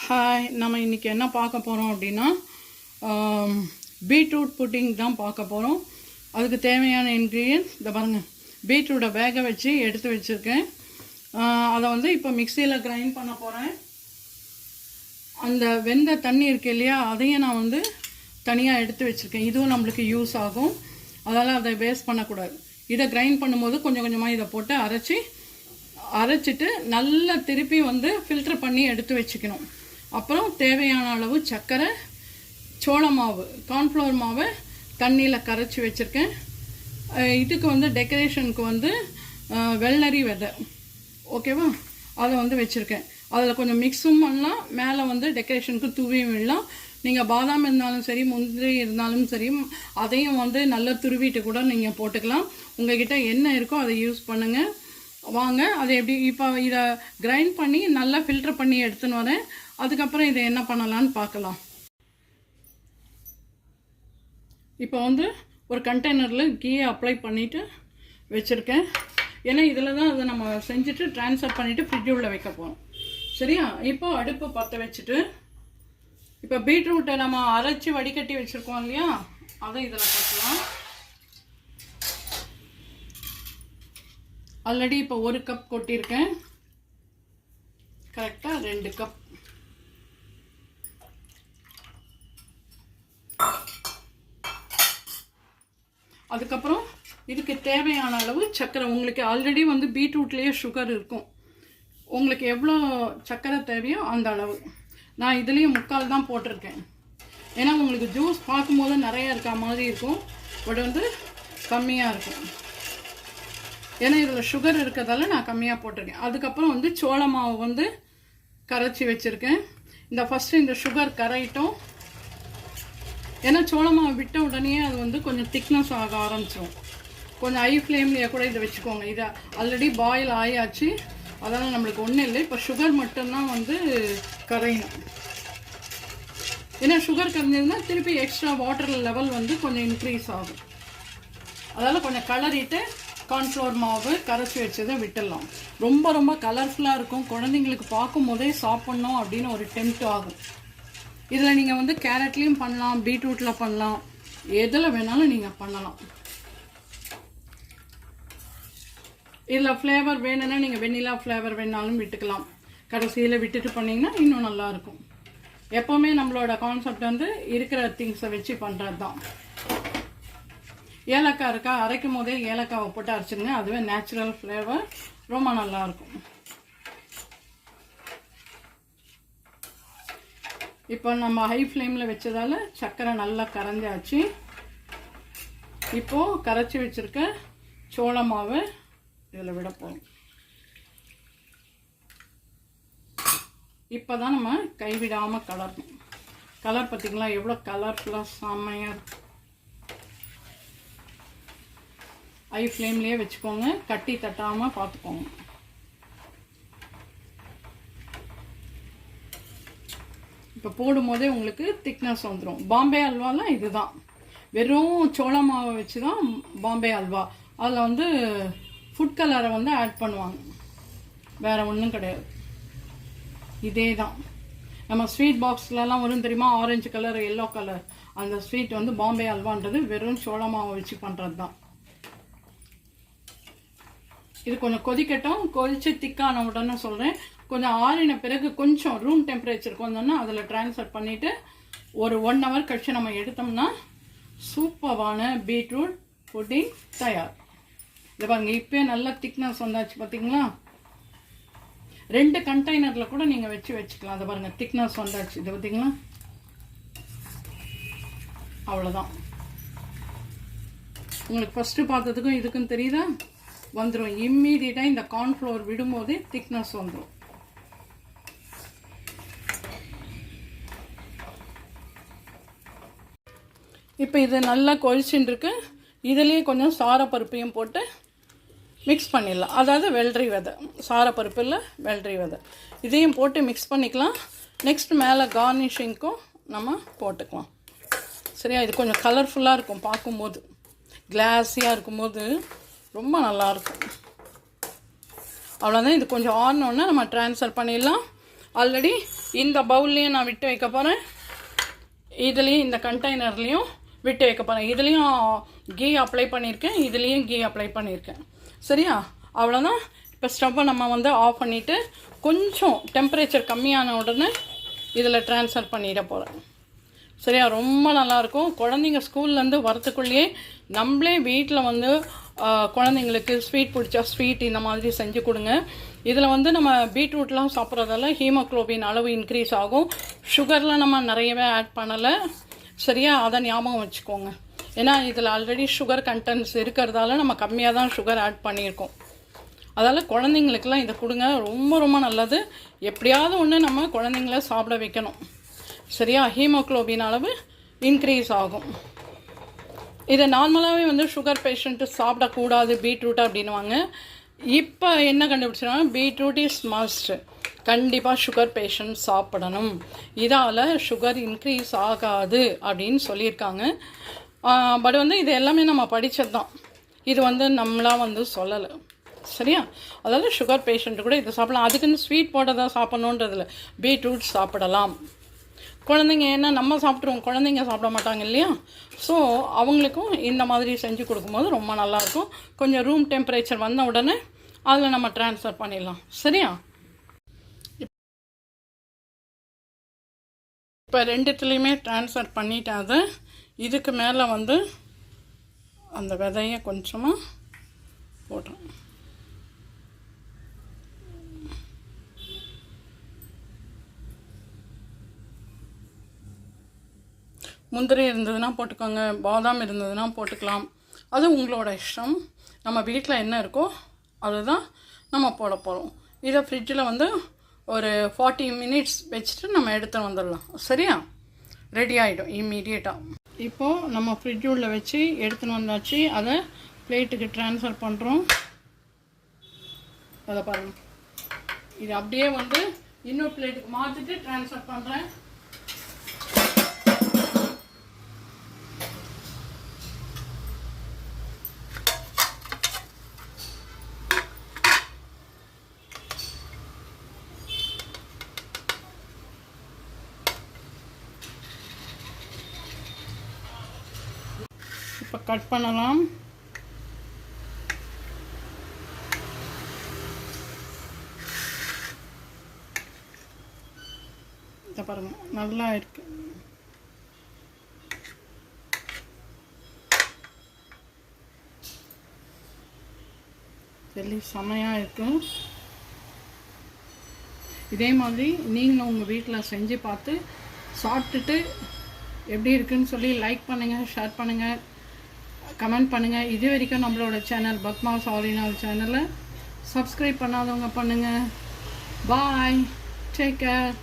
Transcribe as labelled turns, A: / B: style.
A: Hi, நம்ம இன்றைக்கி என்ன பார்க்க போகிறோம் அப்படின்னா பீட்ரூட் புட்டிங் தான் பார்க்க போகிறோம். அதுக்கு தேவையான இன்க்ரீடியன்ஸ் இதை பாருங்கள். பீட்ரூட்டை வேக வச்சு எடுத்து வச்சுருக்கேன். அதை வந்து இப்போ மிக்சியில் கிரைண்ட் பண்ண போகிறேன். அந்த வெந்த தண்ணி இருக்கு இல்லையா, அதையும் நான் வந்து தனியாக எடுத்து வச்சுருக்கேன். இதுவும் நம்மளுக்கு யூஸ் ஆகும், அதனால் அதை வேஸ்ட் பண்ணக்கூடாது. இதை கிரைண்ட் பண்ணும்போது கொஞ்சம் கொஞ்சமாக இதை போட்டு அரைச்சிட்டு நல்லா திருப்பி வந்து ஃபில்டர் பண்ணி எடுத்து வச்சுக்கணும். அப்புறம் தேவையான அளவு சர்க்கரை, சோள மாவு, கார்ன்ஃப்ளவர் மாவை தண்ணியில் கரைச்சி வச்சுருக்கேன். இதுக்கு வந்து டெக்கரேஷனுக்கு வந்து வெள்ளரி விதை, ஓகேவா, அதை வந்து வச்சுருக்கேன். அதில் கொஞ்சம் மிக்ஸும் பண்ணலாம், மேலே வந்து டெக்கரேஷனுக்கு தூவியும் விடலாம். நீங்கள் பாதாம் இருந்தாலும் சரி, முந்திரி இருந்தாலும் சரி, அதையும் வந்து நல்லா துருவிட்டு கூட நீங்கள் போட்டுக்கலாம். உங்கள்கிட்ட என்ன இருக்கோ அதை யூஸ் பண்ணுங்கள். வாங்க, அதை எப்படி இப்போ இதை கிரைண்ட் பண்ணி நல்லா ஃபில்டர் பண்ணி எடுத்துன்னு வரேன். அதுக்கப்புறம் இதை என்ன பண்ணலான்னு பார்க்கலாம். இப்போ வந்து ஒரு கண்டெய்னரில் கீயை அப்ளை பண்ணிவிட்டு வச்சுருக்கேன். ஏன்னா இதில் தான் அதை நம்ம செஞ்சுட்டு ட்ரான்ஸ்ஃபர் பண்ணிவிட்டு ஃப்ரிட்ஜ் உள்ள வைக்க போகிறோம். சரியா? இப்போ அடுப்பு பற்ற வச்சுட்டு இப்போ பீட்ரூட்டை நம்ம அரைச்சி வடிகட்டி வச்சுருக்கோம் இல்லையா, அதை இதில் போட்டுக்கலாம். ஆல்ரெடி இப்போ 1 கப் கொட்டியிருக்கேன். கரெக்டாக 2 கப். அதுக்கப்புறம் இதுக்கு தேவையான அளவு சர்க்கரை. உங்களுக்கு ஆல்ரெடி வந்து பீட்ரூட்லேயே சுகர் இருக்கும். உங்களுக்கு எவ்வளோ சர்க்கரை தேவையோ அந்த அளவு. நான் இதுலேயும் 3/4 தான் போட்டிருக்கேன். ஏன்னா உங்களுக்கு ஜூஸ் பார்க்கும்போது நிறையா இருக்க மாதிரி இருக்கும், பட் வந்து கம்மியாக இருக்கும். ஏன்னா இதில் சுகர் இருக்கிறதால நான் கம்மியாக போட்டிருக்கேன். அதுக்கப்புறம் வந்து சோள மாவு வந்து கரைச்சி வச்சுருக்கேன். ஃபஸ்ட்டு இந்த சுகர் கரையிட்டோம். ஏன்னா சோள மாவு விட்ட உடனே அது வந்து கொஞ்சம் திக்னஸ் ஆக ஆரம்பிச்சிடும். கொஞ்சம் ஹை ஃப்ளேம்லேயே கூட இதை வச்சுக்கோங்க. இதை ஆல்ரெடி பாயில் ஆயாச்சு, அதனால் நம்மளுக்கு ஒன்றும் இல்லை. இப்போ சுகர் மட்டும்தான் வந்து கரையணும். ஏன்னா சுகர் கரைஞ்சதுன்னா திருப்பி எக்ஸ்ட்ரா வாட்டர் லெவல் வந்து கொஞ்சம் இன்க்ரீஸ் ஆகும். அதனால் கொஞ்சம் கலரிட்டு கார்ன்ஃப்ளவர் மாவு கரைச்சி வச்சதை விட்டுடலாம். ரொம்ப ரொம்ப கலர்ஃபுல்லாக இருக்கும். குழந்தைங்களுக்கு பார்க்கும் போதே சாப்பிட்ணும் அப்படின்னு ஒரு டெம்ப்ட் ஆகும். இதில் நீங்கள் வந்து கேரட்லேயும் பண்ணலாம், பீட்ரூட்டில் பண்ணலாம், எதில் வேணாலும் நீங்கள் பண்ணலாம். இதில் ஃப்ளேவர் வேணும்னா நீங்கள் வெண்ணிலா ஃப்ளேவர் வேணாலும் விட்டுக்கலாம். கடைசியில் விட்டுட்டு பண்ணிங்கன்னா இன்னும் நல்லாயிருக்கும். எப்போவுமே நம்மளோட கான்செப்ட் வந்து இருக்கிற திங்ஸை வச்சு பண்ணுறது தான். ஏலக்காய் இருக்கா, அரைக்கும் போதே ஏலக்காவை போட்டு அரைச்சிடுங்க. அதுவே நேச்சுரல் ஃப்ளேவர், ரொம்ப நல்லாயிருக்கும். இப்போ நம்ம ஹை ஃப்ளேமில் வச்சதால் சர்க்கரை நல்லா கரைஞ்சாச்சு. இப்போது கரைச்சி வச்சுருக்க சோள மாவு இதில் விட போகிறோம். இப்போ தான் நம்ம கைவிடாமல் கலரணும். கலர் பார்த்திங்களா எவ்வளோ கலர்ஃபுல்லாக செம்மையாக இருக்கும். ஹை ஃப்ளேம்லேயே வச்சுக்கோங்க, கட்டி தட்டாமல் பார்த்துக்கோங்க. இப்போ போடும்போதே உங்களுக்கு திக்னஸ் வந்துடும். பாம்பே அல்வாலாம் இதுதான், வெறும் சோள மாவை வச்சு தான் பாம்பே அல்வா. அதில் வந்து ஃபுட் கலரை வந்து ஆட் பண்ணுவாங்க, வேறு ஒன்றும் கிடையாது. இதே தான் நம்ம ஸ்வீட் பாக்ஸ்லலாம் வரும் தெரியுமா, ஆரஞ்சு கலர், எல்லோ கலர், அந்த ஸ்வீட் வந்து பாம்பே அல்வான்றது வெறும் சோள மாவை வச்சு பண்ணுறது தான். இது கொஞ்சம் கொதிக்கட்டும். கொதித்து திக்கான உடனே சொல்கிறேன். கொஞ்சம் ஆறின பிறகு கொஞ்சம் ரூம் டெம்பரேச்சருக்கு வந்தோன்னா அதில் ட்ரான்ஸ்ஃபர் பண்ணிவிட்டு ஒரு 1 hour கழிச்சு நம்ம எடுத்தோம்னா சூப்பரான பீட்ரூட் புட்டிங் தயார். இதை பாருங்க, இப்போயே நல்லா திக்னஸ் வந்தாச்சு பார்த்தீங்களா. 2 கண்டெய்னரில் கூட நீங்கள் வச்சுக்கலாம். அதை பாருங்கள், திக்னஸ் வந்தாச்சு. இது பார்த்தீங்களா, அவ்வளோதான். உங்களுக்கு ஃபஸ்ட்டு பார்த்ததுக்கும் இதுக்கும் தெரியுதா, வந்துடும். இம்மீடியட்டாக இந்த கார்ன்ஃப்ளவர் விடும்போதே திக்னஸ் வந்துடும். இப்போ இது நல்லா கொதிச்சுட்டு இருக்கு. இதுலேயே கொஞ்சம் சாரப்பருப்பையும் போட்டு மிக்ஸ் பண்ணிடலாம். அதாவது வெள்ளரி விதை, சாரப்பருப்பு இல்லை வெள்ளரி விதை, இதையும் போட்டு மிக்ஸ் பண்ணிக்கலாம். நெக்ஸ்ட் மேலே கார்னிஷிங்க்கும் நம்ம போட்டுக்கலாம். சரியா? இது கொஞ்சம் கலர்ஃபுல்லாக இருக்கும், பார்க்கும்போது கிளாஸியாக இருக்கும்போது ரொம்ப நல்லாயிருக்கும். அவ்வளோதான். இது கொஞ்சம் ஆறினோன்னா நம்ம ட்ரான்ஸ்ஃபர் பண்ணிடலாம். ஆல்ரெடி இந்த பவுல்லையும் நான் விட்டு வைக்க போகிறேன், இதுலேயும் இந்த கண்டெய்னர்லேயும் விட்டு வைக்க போகிறேன். இதுலேயும் கீ அப்ளை பண்ணியிருக்கேன், இதுலேயும் கீ அப்ளை பண்ணியிருக்கேன். சரியா? அவ்வளோதான். இப்போ ஸ்டவ்வை நம்ம வந்து ஆஃப் பண்ணிவிட்டு கொஞ்சம் டெம்பரேச்சர் கம்மியான உடனே இதில் ட்ரான்ஸ்ஃபர் பண்ணிட போகிறேன். சரியா? ரொம்ப நல்லாயிருக்கும். குழந்தைங்க ஸ்கூல்லேருந்து வரத்துக்குள்ளேயே நம்மளே வீட்டில் வந்து குழந்தைங்களுக்கு ஸ்வீட் பிடிச்சா ஸ்வீட் இந்த மாதிரி செஞ்சு கொடுங்க. இதில் வந்து நம்ம பீட்ரூட்லாம் சாப்பிட்றதால ஹீமோக்ளோபின் அளவு இன்க்ரீஸ் ஆகும். சுகர்லாம் நம்ம நிறையவே ஆட் பண்ணலை. சரியா? அதை ஞாபகம் வச்சுக்கோங்க. ஏன்னா இதில் ஆல்ரெடி சுகர் கண்டென்ட்ஸ் இருக்கிறதால நம்ம கம்மியாக தான் சுகர் ஆட் பண்ணியிருக்கோம். அதால் குழந்தைங்களுக்கெல்லாம் இதை கொடுங்க, ரொம்ப ரொம்ப நல்லது. எப்படியாவது ஒன்று நம்ம குழந்தைங்கள சாப்பிட வைக்கணும். சரியா? ஹீமோக்ளோபின் அளவு இன்க்ரீஸ் ஆகும். இதை நார்மலாகவே வந்து சுகர் பேஷண்ட்டு சாப்பிடக்கூடாது பீட்ரூட் அப்படின்வாங்க. இப்போ என்ன கண்டுபிடிச்சிருக்காங்க, பீட்ரூட் இஸ் மஸ்ட், கண்டிப்பாக சுகர் பேஷண்ட் சாப்பிடணும், இதால் சுகர் இன்க்ரீஸ் ஆகாது அப்படின்னு சொல்லியிருக்காங்க. பட் வந்து இது எல்லாமே நம்ம படித்தது தான், இது வந்து நம்மளாம் வந்து சொல்லலை. சரியா? அதாவது சுகர் பேஷண்ட்டு கூட இதை சாப்பிடலாம். அதுக்குன்னு ஸ்வீட் போட்டு தான் சாப்பிட்ணுன்றதில்ல, பீட்ரூட் சாப்பிடலாம். குழந்தைங்க ஏன்னா நம்ம சாப்பிட்ருவோம், குழந்தைங்க சாப்பிட மாட்டாங்க இல்லையா? ஸோ அவங்களுக்கும் இந்த மாதிரி செஞ்சு கொடுக்கும்போது ரொம்ப நல்லாயிருக்கும். கொஞ்சம் ரூம் டெம்பரேச்சர் வந்த உடனே அதில் நம்ம ட்ரான்ஸ்ஃபர் பண்ணிடலாம். சரியா? இப்போ ரெண்டுத்துலேயுமே ட்ரான்ஸ்ஃபர் பண்ணிட்டேன். அதை இதுக்கு மேலே வந்து அந்த விதையை கொஞ்சமாக போடுறேன். முந்திரி இருந்ததுன்னா போட்டுக்கோங்க, பாதாம் இருந்ததுன்னா போட்டுக்கலாம், அது உங்களோட இஷ்டம். நம்ம வீட்டில் என்ன இருக்கோ அதுதான் நம்ம போட போகிறோம். இதை ஃப்ரிட்ஜில் வந்து ஒரு 40 மினிட்ஸ் வச்சுட்டு நம்ம எடுத்து வந்துடலாம். சரியா? ரெடி ஆகிடும் இம்மீடியட்டாக. இப்போது நம்ம ஃப்ரிட்ஜ் உள்ள வச்சு எடுத்துன்னு வந்தாச்சு. அதை பிளேட்டுக்கு ட்ரான்ஸ்ஃபர் பண்ணுறோம். அதை பாருங்கள், இது அப்படியே வந்து இன்னொரு பிளேட்டுக்கு மாற்றிட்டு ட்ரான்ஸ்ஃபர் பண்ணுறேன். இப்போ கட் பண்ணலாம். இதை பாருங்க, நல்லா இருக்கு. ஜெல்லி செமையாக இருக்கு. இதே மாதிரி நீங்களும் உங்கள் வீட்டில் செஞ்சு பார்த்து சாப்பிட்டுட்டு எப்படி இருக்குன்னு சொல்லி லைக் பண்ணுங்கள், ஷேர் பண்ணுங்கள், கமெண்ட் பண்ணுங்கள். இது வரைக்கும் நம்மளோட சேனல் பத்மாஸ் ஆலினால் சேனலை சப்ஸ்கிரைப் பண்ணாதவங்க பண்ணுங்கள். பாய், டேக் கேர்.